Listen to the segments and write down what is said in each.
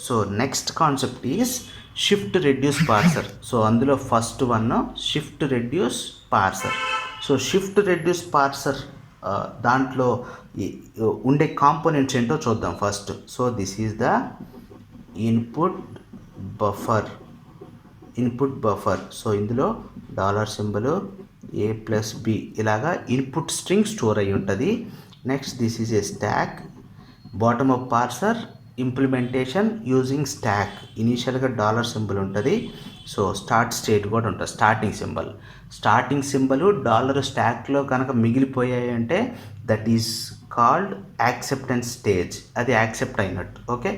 So next concept is shift reduce parser. So అందులో first one shift reduce parser. So shift reduce parser దాంట్లో ఉండే components ఏంటో చూద్దాం first. So this is the input buffer. So ఇందులో $symbol A+B ఇలాగా input string store అయి ఉంటుంది. Next this is a stack. Bottom up parser implementation using stack. ఇనీషియల్గా $symbol ఉంటుంది. సో స్టార్ట్ స్టేట్ కూడా ఉంటుంది, స్టార్టింగ్ సింబల్ డాలర్ స్టాక్లో కనుక మిగిలిపోయాయి అంటే that is called acceptance stage, అది యాక్సెప్ట్ అయినట్టు. Okay,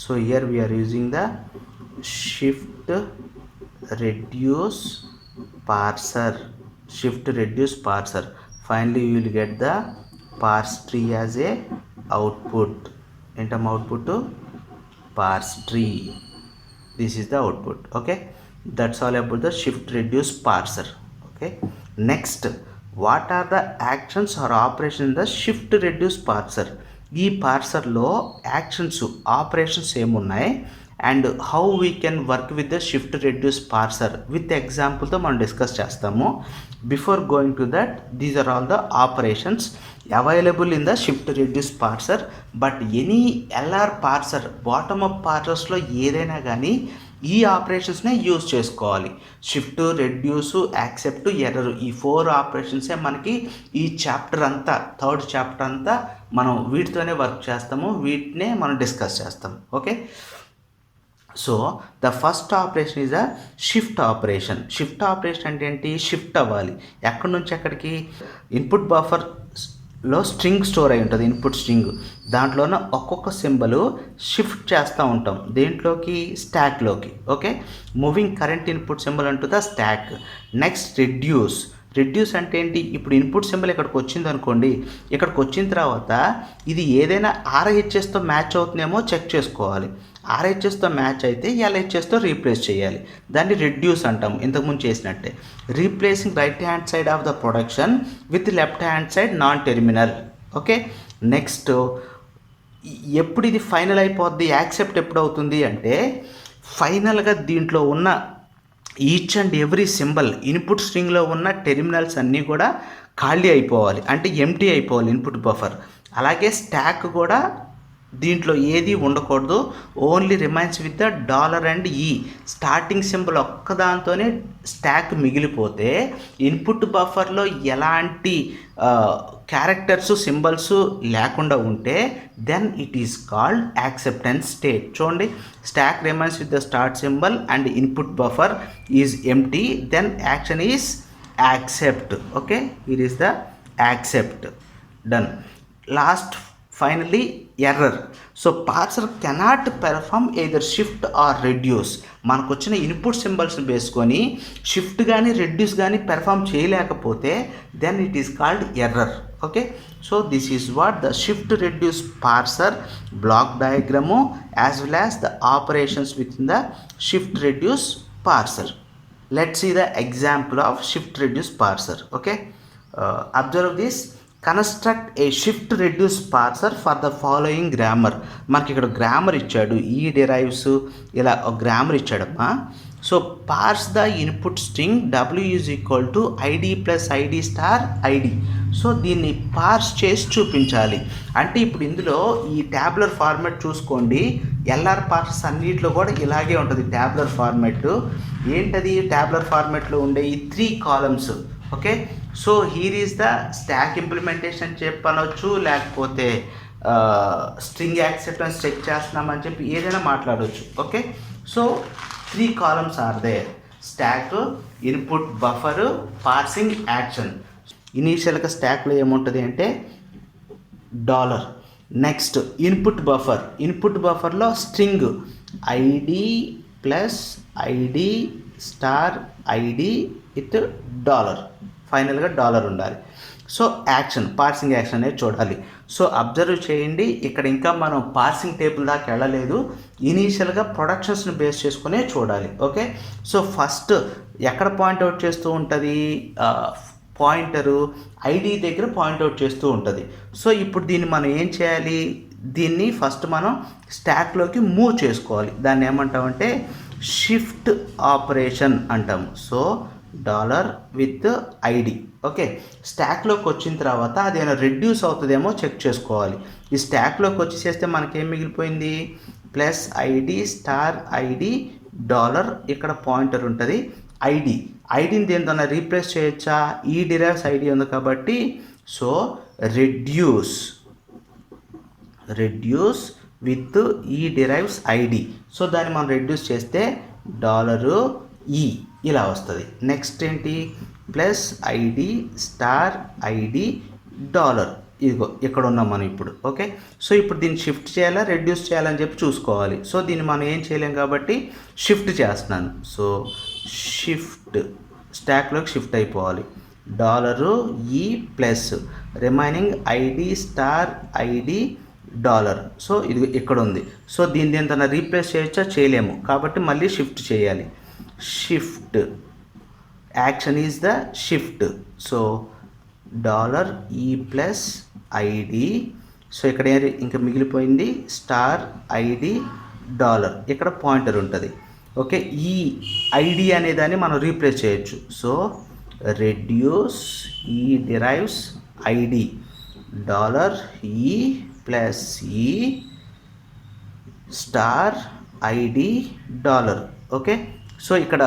so here we're using the shift reduce parser. Finally you will get the parse tree as a output. ఏంటమ్ output? Parse tree. This is the output. Okay, that's all about the shift reduce parser. Okay, next what are the actions or operation in the shift reduce parser? ఈ పార్సర్లో actions, operations ఏమున్నాయి and how we can work with the shift reduce parser with ఎగ్జాంపుల్తో మనం discuss చేస్తాము. Before going to that, these are all the operations available in the shift reduce parser. But any LR parser, bottom up పార్సర్స్లో ఏదైనా కానీ ఈ ఆపరేషన్స్నే use చేసుకోవాలి. Shift, reduce, accept, error, ఈ 4 ఆపరేషన్సే మనకి ఈ చాప్టర్ అంతా, 3rd చాప్టర్ అంతా మనం వీటితోనే వర్క్ చేస్తాము, వీటినే మనం డిస్కస్ చేస్తాం. Okay, so the first operation is a shift operation. Shift operation అంటే ఏంటి? షిఫ్ట్ అవ్వాలి. ఎక్కడి నుంచి ఎక్కడికి? ఇన్పుట్ బఫర్లో స్ట్రింగ్ స్టోర్ అయి ఉంటుంది, ఇన్పుట్ స్ట్రింగ్. దాంట్లోన ఒక్కొక్క సింబల్ షిఫ్ట్ చేస్తూ ఉంటాం. దేంట్లోకి? స్టాక్లోకి. Okay, moving current input symbol అంటూ ద స్టాక్. నెక్స్ట్ రెడ్యూస్ అంటే ఏంటి? ఇప్పుడు ఇన్పుట్ సింబల్ ఇక్కడికి వచ్చింది అనుకోండి, ఇక్కడికి వచ్చిన తర్వాత ఇది ఏదైనా RHSతో మ్యాచ్ అవుతుందేమో చెక్ చేసుకోవాలి. RHSతో మ్యాచ్ అయితే LHSతో రీప్లేస్ చేయాలి. దాన్ని రెడ్యూస్ అంటాం, ఇంతకుముందు చేసినట్టే. Replacing right hand side of the production with left hand side non terminal. Okay, next ఎప్పుడు ఇది ఫైనల్ అయిపోద్ది? యాక్సెప్ట్ ఎప్పుడు అవుతుంది అంటే ఫైనల్గా దీంట్లో ఉన్న each and every symbol, input స్ట్రింగ్లో ఉన్న టెర్మినల్స్ అన్నీ కూడా ఖాళీ అయిపోవాలి, అంటే ఎంటీ అయిపోవాలి ఇన్పుట్ బఫర్. అలాగే స్టాక్ కూడా దీంట్లో ఏది ఉండకూడదు, only remains with the $&E. Starting symbol ఒక్కదాంతోనే స్టాక్ మిగిలిపోతే ఇన్పుట్ బఫర్లో ఎలాంటి క్యారెక్టర్స్, సింబల్స్ లేకుండా ఉంటే then it is called acceptance state. చూడండి, stack remains with the start symbol and input buffer is empty, then action is accept. Okay, it is the accept. Done. Last finally error. So parser cannot perform either shift or reduce. మనకు వచ్చిన input సింబల్స్ని వేసుకొని shift కానీ reduce కానీ perform చేయలేకపోతే then it is called error. Okay, so this is what the shift reduce parser block diagram as well as the operations with in the shift reduce parser. Let's see the example of shift reduce parser. Okay, observe this. Construct a shift reduce parser for the following grammar. మనకి ఇక్కడ grammar ఇచ్చాడు, ఈ derives ఇలా ఒక grammar ఇచ్చాడమ్మా. So parse the input string W = ID + ID*ID. So దీన్ని పార్స్ చేసి చూపించాలి. అంటే ఇప్పుడు ఇందులో ఈ ట్యాబులర్ ఫార్మాట్ చూసుకోండి, LR పార్సర్స్ అన్నింటిలో కూడా ఇలాగే ఉంటుంది ట్యాబులర్ ఫార్మాట్. ఏంటది ట్యాబులర్ ఫార్మాట్లో ఉండే ఈ 3 columns. Okay, so here is the stack implementation చెప్పనవచ్చు, లేకపోతే స్ట్రింగ్ యాక్సెప్టెన్స్ చెక్ చేస్తున్నామని చెప్పి ఏదైనా మాట్లాడవచ్చు. Okay, so 3 columns are there: stack, input buffer, parsing action. ఇనీషియల్గా స్టాక్లో ఏముంటుంది అంటే $. నెక్స్ట్ ఇన్పుట్ బఫర్లో స్ట్రింగ్ ID + ID*ID విత్ $. ఫైనల్గా $. ఉండాలి. సో యాక్షన్, పార్సింగ్ యాక్షన్ అనేది చూడాలి. సో అబ్జర్వ్ చేయండి, ఇక్కడ ఇంకా మనం పార్సింగ్ టేబుల్ దాకా వెళ్ళలేదు, ఇనీషియల్గా ప్రొడక్షన్స్ని బేస్ చేసుకునే చూడాలి. ఓకే, సో ఫస్ట్ ఎక్కడ పాయింట్అవుట్ చేస్తూ ఉంటుంది? పాయింటరు ID దగ్గర పాయింట్అవుట్ చేస్తూ ఉంటుంది. సో ఇప్పుడు దీన్ని మనం ఏం చేయాలి? దీన్ని ఫస్ట్ మనం స్టాక్లోకి మూవ్ చేసుకోవాలి. దాన్ని ఏమంటామంటే షిఫ్ట్ ఆపరేషన్ అంటాము. So dollar with ID. Okay, స్టాక్లోకి వచ్చిన తర్వాత అదేమైనా రెడ్యూస్ అవుతుందేమో చెక్ చేసుకోవాలి. ఈ స్టాక్లోకి వచ్చేసేస్తే మనకేం మిగిలిపోయింది, plus ID star ID dollar, ఇక్కడ పాయింటర్ ఉంటుంది ఐడిని దేనితోనే రీప్లేస్ చేయొచ్చా, ఈ డిరైవ్స్ ఐడి ఉంది కాబట్టి సో రెడ్యూస్ విత్ ఈ డిరైవ్స్ ఐడి. సో దాన్ని మనం రెడ్యూస్ చేస్తే డాలరు ఈ ఇలా వస్తుంది. నెక్స్ట్ ఏంటి, plus ID star ID dollar, ఇదిగో ఇక్కడ ఉన్నాం మనం ఇప్పుడు. ఓకే, సో ఇప్పుడు దీన్ని షిఫ్ట్ చేయాలా రెడ్యూస్ చేయాలని చెప్పి చూసుకోవాలి. సో దీన్ని మనం ఏం చేయలేం కాబట్టి షిఫ్ట్ చేస్తున్నాను. సో షిఫ్ట్, స్టాక్లోకి షిఫ్ట్ అయిపోవాలి. డాలరు ఈ plus remaining ID star ID dollar. So ఇది ఇక్కడ ఉంది. సో దీన్ని దేనితో రీప్లేస్ చేయొచ్చా, చేయలేము కాబట్టి మళ్ళీ షిఫ్ట్ చేయాలి. Shift action is the shift. So dollar ఈ ప్లస్ ఐడి. సో ఇక్కడ ఇంకా మిగిలిపోయింది స్టార్ ఐడి డాలర్, ఇక్కడ పాయింటర్ ఉంటుంది. ఓకే, ఈ ఐడి అనే దాన్ని మనం రీప్లేస్ చేయొచ్చు. సో రెడ్యూస్ ఈ డిరైవ్స్ ఐడి డాలర్ ఈ ప్లస్ ఈ star ID dollar. Okay, so ఇక్కడ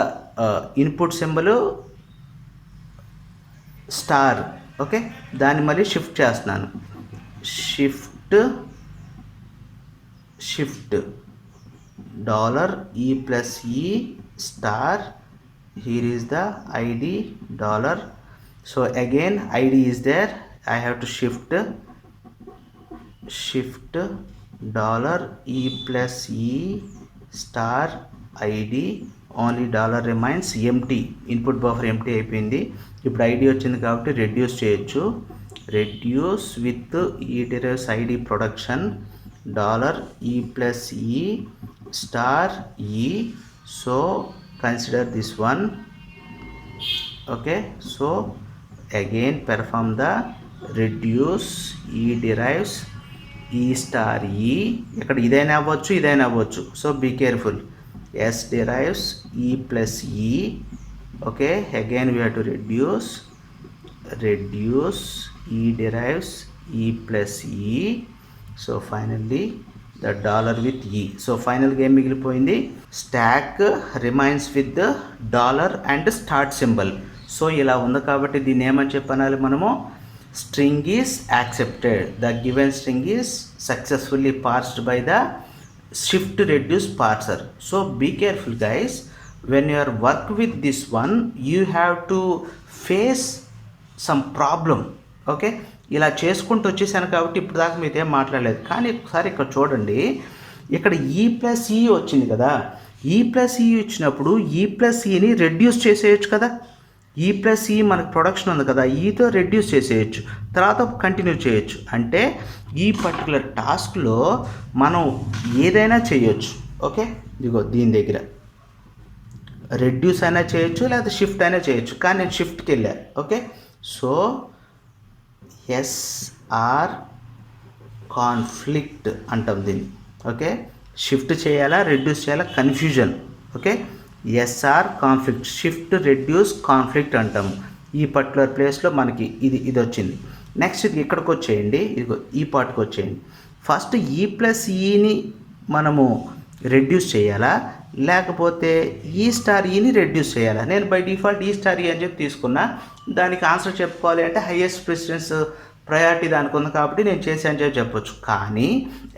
ఇన్పుట్ సింబల్ స్టార్. ఓకే, దాన్ని మళ్ళీ షిఫ్ట్ చేస్తున్నాను. షిఫ్ట్ డాలర్ ఈ ప్లస్ ఈ star, here is the id dollar. So again id is there, I have to shift dollar e plus e star id, only dollar remains empty, input buffer empty అయిపోయింది. ఇప్పుడు id వచ్చింది కాబట్టి reduce చేయొచ్చు. Reduce with ఈ derives ID production dollar ఈ plus ఈ star ఈ. So consider this one. Okay, so again perform the reduce e derives e star e. ఇక్కడ ఇదైనా అవ్వచ్చు. So be careful. s derives e plus e. Okay, again we have to reduce e derives e plus e. So finally the dollar with e. So final game మిగిలిపోయింది stack remains with the dollar and start symbol. So ఇలా ఉంది కాబట్టి దీన్ని ఏమని చెప్పనాలి మనము, string is accepted, the given string is successfully parsed by the shift reduce parser. So be careful guys, when you are work with this one you have to face some problem. Okay, ఇలా చేసుకుంటూ వచ్చేసాను కాబట్టి ఇప్పుడు దాకా మీతో ఏం మాట్లాడలేదు. కానీ ఒకసారి ఇక్కడ చూడండి, ఇక్కడ ఈ ప్లస్ ఈ వచ్చింది కదా, ఈ ప్లస్ ఈ ఇచ్చినప్పుడు ఈ ప్లస్ ఈని రెడ్యూస్ చేసేయచ్చు కదా. ఈ ప్లస్ ఈ మనకు ప్రొడక్షన్ ఉంది కదా, ఈతో రెడ్యూస్ చేసేయచ్చు, తర్వాత కంటిన్యూ చేయొచ్చు. అంటే ఈ పర్టికులర్ టాస్క్లో మనం ఏదైనా చేయొచ్చు. ఓకే, ఇదిగో దీని దగ్గర రెడ్యూస్ అయినా చేయొచ్చు లేదా షిఫ్ట్ అయినా చేయొచ్చు, కానీ నేను షిఫ్ట్కి వెళ్ళా. ఓకే, సో ఎస్ఆర్ కాన్ఫ్లిక్ట్ అంటాం దీన్ని. ఓకే, షిఫ్ట్ చేయాలా రెడ్యూస్ చేయాలా confusion. Okay, SR conflict, shift reduce conflict అంటాము. ఈ పర్టికులర్ ప్లేస్లో మనకి ఇది వచ్చింది. నెక్స్ట్ ఇది ఇక్కడికి వచ్చేయండి, ఇదిగో ఈ పార్ట్కి వచ్చేయండి. ఫస్ట్ ఈ ప్లస్ ఈని మనము రెడ్యూస్ చేయాలా లేకపోతే ఈ స్టార్ ఈని రెడ్యూస్ చేయాలా. నేను బై డిఫాల్ట్ ఈ స్టార్ ఈ అని చెప్పి తీసుకున్నా. దానికి ఆన్సర్ చెప్పుకోవాలి అంటే హైయెస్ట్ ప్రిసిడెన్స్ ప్రయారిటీ దానికి ఉంది కాబట్టి నేను చేశాను చెప్పి చెప్పొచ్చు. కానీ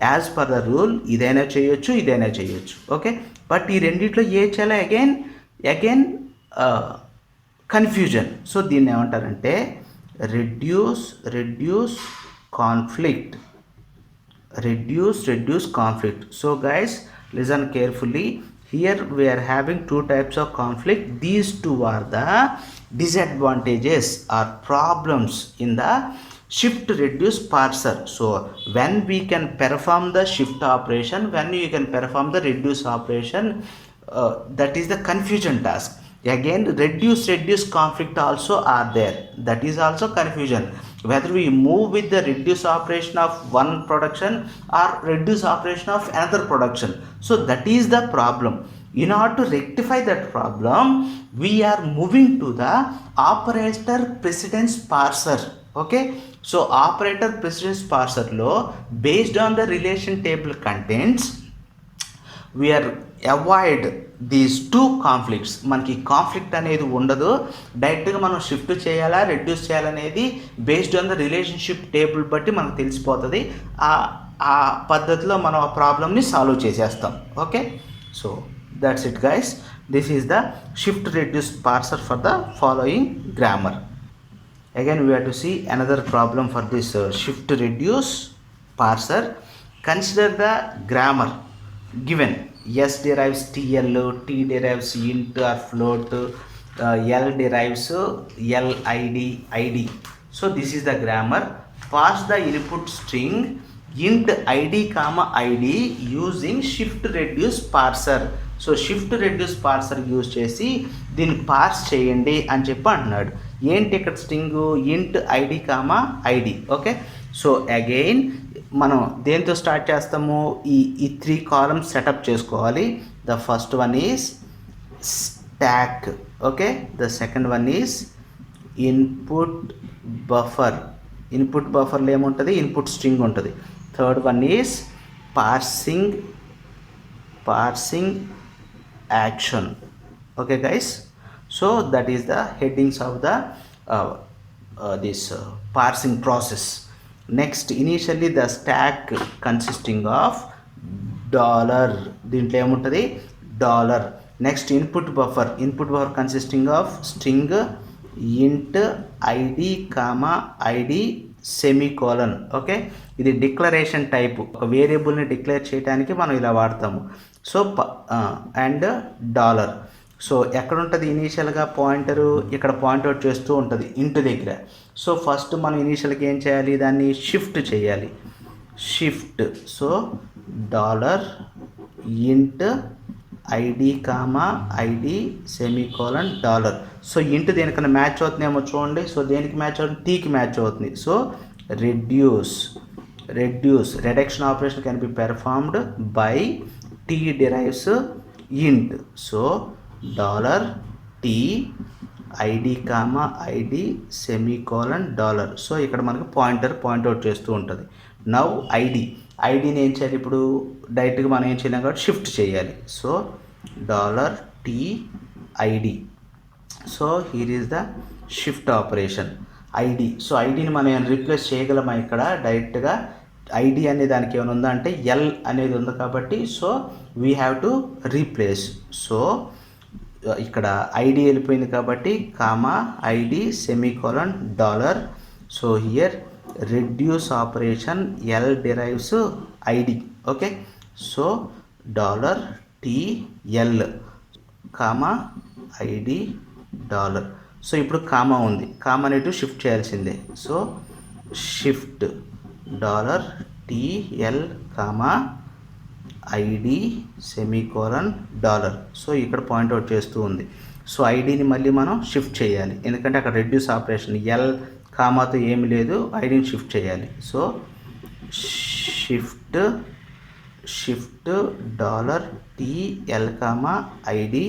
యాజ్ పర్ ద రూల్ ఇదైనా చేయొచ్చు. ఓకే, బట్ ఈ రెండిట్లో ఏ చేయాలా అగైన్ కన్ఫ్యూజన్. సో దీన్ని ఏమంటారంటే reduce conflict. So guys, listen carefully. Here we are having two types of conflict. These two are the disadvantages or problems in the shift reduce parser. So when we can perform the shift operation, when you can perform the reduce operation, that is the confusion task. Again reduce conflict also are there, that is also confusion. whether we move with the reduce operation of one production or reduce operation of another production. So that is the problem. In order to rectify that problem, we are moving to the operator precedence parser. Okay, so operator precedence parser lo based on the relation table contents we are avoid these two conflicts. మనకి conflict అనేది ఉండదు, డైరెక్ట్గా మనం shift చేయాలా reduce చేయాలనేది based on the relationship table బట్టి మనకు తెలిసిపోతుంది. ఆ పద్ధతిలో మనం ఆ ప్రాబ్లమ్ని సాల్వ్ చేసేస్తాం. Okay, so that's it guys. This is the shift reduce parser for the following grammar. Again we have to see another problem for this shift reduce parser. Consider the grammar given. S derives TL, T derives int or float, L derives LID, ID. So this is the grammar. Pass the input string int ID comma ID using shift reduce parser. So shift reduce parser use చేసి దీన్ని పార్స్ చేయండి అని చెప్పి అంటున్నాడు. ఏంటి ఇక్కడ string int ID comma ID. Okay, so again మనం దేంతో స్టార్ట్ చేస్తాము, ఈ 3 కాలమ్స్ సెటప్ చేసుకోవాలి. The first one is stack. Okay, the second one is input buffer. Input బఫర్లో ఏముంటుంది, ఇన్పుట్ స్ట్రింగ్ ఉంటుంది. Third one is parsing action. Okay guys, so that is the headings of the this parsing process. Next, initially the stack consisting of dollar, దీంట్లో ఏముంటుంది dollar. Next input buffer consisting of string int id comma id semicolon. Okay, ఇది declaration type, ఒక వేరియబుల్ని declare చేయడానికి మనం ఇలా వాడతాము. So and dollar. So ఎక్కడ ఉంటుంది ఇనీషియల్గా పాయింటరు, ఇక్కడ పాయింట్అవుట్ చేస్తూ ఉంటుంది ఇంట్ దగ్గర. సో ఫస్ట్ మనం ఇనీషియల్గా ఏం చేయాలి, దాన్ని షిఫ్ట్ చేయాలి. షిఫ్ట్, సో డాలర్ ఇంట్ ID comma ID semicolon dollar. So ఇంట్ దేనికన్నా మ్యాచ్ అవుతుందేమో చూడండి. సో దేనికి మ్యాచ్ అవుతుంది, టీకి మ్యాచ్ అవుతుంది. So reduce reduction operation can be performed by t derives int. so dollar t id comma id semicolon dollar. So ఇక్కడ మనకు పాయింట్అవుట్ చేస్తూ ఉంటుంది. నౌ ఐడిని ఏం చేయాలి, ఇప్పుడు డైరెక్ట్గా మనం ఏం చేయలేం కాబట్టి షిఫ్ట్ చేయాలి. So dollar T ID. So here is the shift operation ID. So ఐడిని మనం రీప్లేస్ చేయగలమా, ఇక్కడ డైరెక్ట్గా ఐడి అనే దానికి ఏమైనా ఉందా అంటే ఎల్ అనేది ఉంది కాబట్టి so we have to replace. So ఇక్కడ ఐడి వెళ్ళిపోయింది కాబట్టి comma ID semicolon dollar. So here reduce operation L derives ID. Okay, so dollar TL comma ID dollar. So ఇప్పుడు కామా ఉంది, కామా అనేటు షిఫ్ట్ చేయాల్సిందే. So shift dollar TL comma ID semicolon dollar. So ఇక్కడ point out చేస్తూ ఉంది. So ఐడిని మళ్ళీ మనం shift చేయాలి, ఎందుకంటే అక్కడ రెడ్యూస్ ఆపరేషన్ ఎల్ కామాతో ఏమి లేదు, ఐడిని షిఫ్ట్ చేయాలి. So shift dollar TL comma ID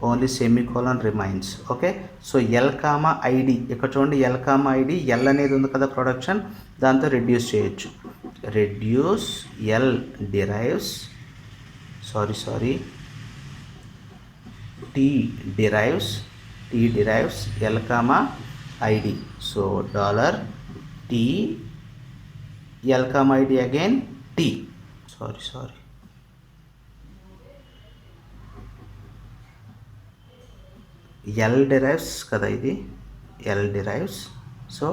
only semicolon remains. Okay, so L comma ID ఇక్కడ చూడండి, ఎల్ కామా ఐడి ఎల్ అనేది ఉంది కదా ప్రొడక్షన్, దాంతో రెడ్యూస్ చేయొచ్చు. Reduce L derives T derives L comma ID. So dollar T L comma ID again T L derives కదా, ఇది L derives. So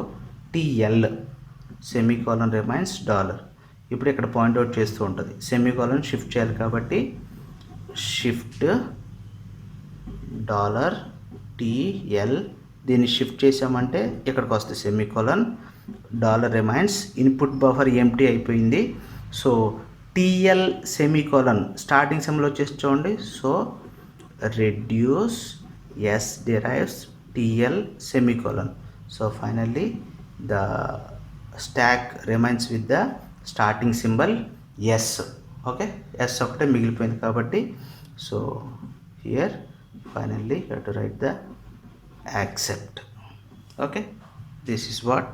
TL semicolon remains dollar. ఇప్పుడు ఇక్కడ point out చేస్తూ ఉంటుంది, సెమీకోలన్ షిఫ్ట్ చేయాలి కాబట్టి షిఫ్ట్ డాలర్ టీఎల్. దీన్ని shift చేసామంటే ఇక్కడికి వస్తుంది semicolon dollar remains. Input buffer empty అయిపోయింది. సో టీఎల్ సెమీకోలన్ స్టార్టింగ్ సెమ్లో వచ్చేసి చూడండి. So reduce S derives TL semicolon. So finally the stack remains with the starting symbol s. okay, s ఒకటే మిగిలిపోయింది కాబట్టి so here finally you have to right the accept. okay, this is what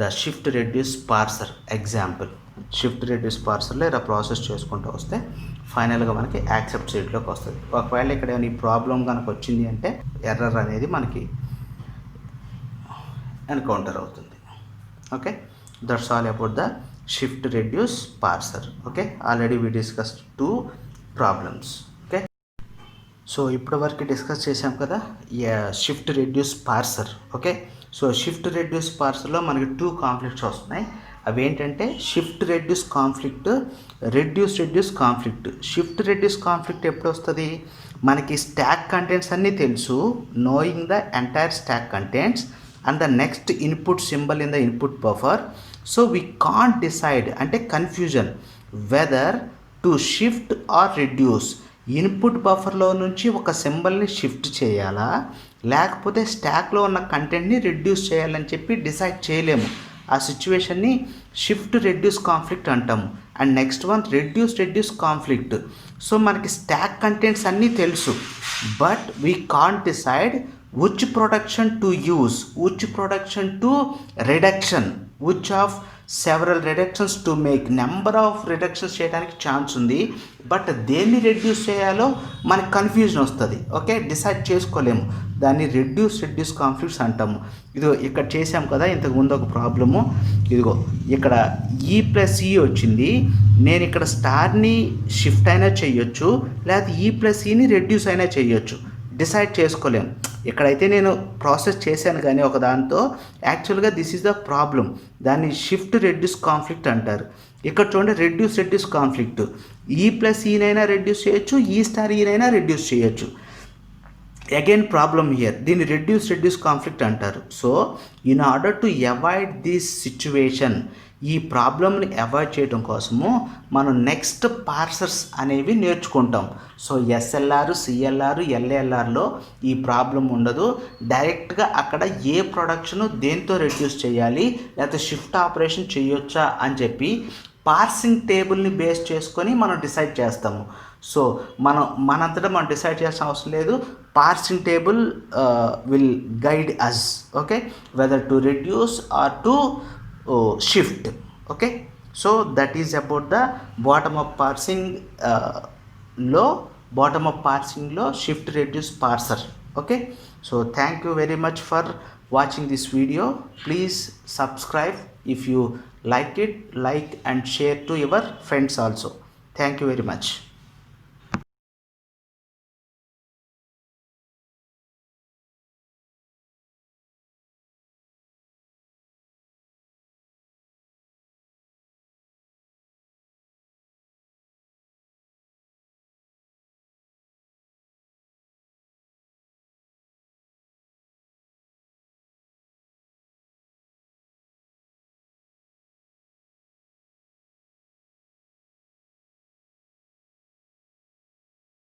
the shift reduce parser example. Shift reduce పార్సర్లో ఇలా process చేసుకుంటూ వస్తే ఫైనల్గా మనకి accept స్టేట్లోకి వస్తుంది. ఒకవేళ ఇక్కడ ఈ ప్రాబ్లం కనుక వచ్చింది అంటే ఎర్రర్ అనేది మనకి ఎన్కౌంటర్ అవుతుంది. Okay, that's all about the shift reduce parser. Okay, already we discuss 2 problems. Okay, so ఇప్పటివరకు డిస్కస్ చేసాం కదా shift reduce parser. Okay, so shift reduce పార్సర్లో మనకి 2 కాన్ఫ్లిక్ట్స్ వస్తున్నాయి. అవి ఏంటంటే shift reduce conflict, reduce conflict. Shift reduce conflict ఎప్పుడు వస్తుంది? మనకి స్టాక్ కంటెంట్స్ అన్నీ తెలుసు, knowing the entire stack contents and the next input symbol in the input buffer. So we can't decide, అంటే confusion, whether to shift or reduce. Input బఫర్లో నుంచి ఒక సింబల్ని షిఫ్ట్ చేయాలా, లేకపోతే స్టాక్లో ఉన్న కంటెంట్ని రెడ్యూస్ చేయాలని చెప్పి డిసైడ్ చేయలేము. ఆ సిచ్యువేషన్ని షిఫ్ట్ రెడ్యూస్ కాన్ఫ్లిక్ట్ అంటాము. And next one reduce conflict. So మనకి స్టాక్ కంటెంట్స్ అన్నీ తెలుసు, but we can't decide which production to use, which production to reduction, which of several reductions to make. Number of reductions చేయడానికి chance ఉంది, but దేన్ని reduce చేయాలో మనకి confusion వస్తుంది. Okay, decide చేసుకోలేము. దాన్ని రెడ్యూస్ కాన్ఫ్లిక్ట్స్ అంటాము. ఇదిగో ఇక్కడ చేసాం కదా ఇంతకుముందు ఒక ప్రాబ్లము. ఇదిగో ఇక్కడ E+E వచ్చింది. నేను ఇక్కడ స్టార్ని షిఫ్ట్ అయినా చేయొచ్చు, లేకపోతే E+Eని రెడ్యూస్ అయినా చేయొచ్చు. డిసైడ్ చేసుకోలేము. ఇక్కడైతే నేను ప్రాసెస్ చేశాను కానీ ఒక దాంతో యాక్చువల్గా దిస్ ఈజ్ ద ప్రాబ్లం. దాన్ని షిఫ్ట్ రెడ్యూస్ కాన్ఫ్లిక్ట్ అంటారు. ఇక్కడ చూడండి రెడ్యూస్ కాన్ఫ్లిక్ట్. E+Eనైనా రెడ్యూస్ చేయొచ్చు, E*Eనైనా రెడ్యూస్ చేయొచ్చు. అగైన్ ప్రాబ్లమ్ హియర్, దీన్ని రెడ్యూస్ కాన్ఫ్లిక్ట్ అంటారు. So in order to avoid this situation, ఈ ప్రాబ్లమ్ని అవాయిడ్ చేయడం కోసము మనం నెక్స్ట్ పార్సర్స్ అనేవి నేర్చుకుంటాం. సో SLR, CLR, LALRలో ఈ ప్రాబ్లం ఉండదు. డైరెక్ట్గా అక్కడ ఏ ప్రొడక్షన్ దేంతో రెడ్యూస్ చేయాలి, లేకపోతే షిఫ్ట్ ఆపరేషన్ చేయొచ్చా అని చెప్పి పార్సింగ్ టేబుల్ని బేస్ చేసుకొని మనం డిసైడ్ చేస్తాము. సో మనంతటా మనం డిసైడ్ చేయాల్సిన అవసరం లేదు. Parsing table will guide us. Okay, whether to reduce or to shift. okay, so that is about the bottom up parsing lo shift reduce parser. okay, so thank you very much for watching this video. Please subscribe if you like it, like and share to your friends also. Thank you very much.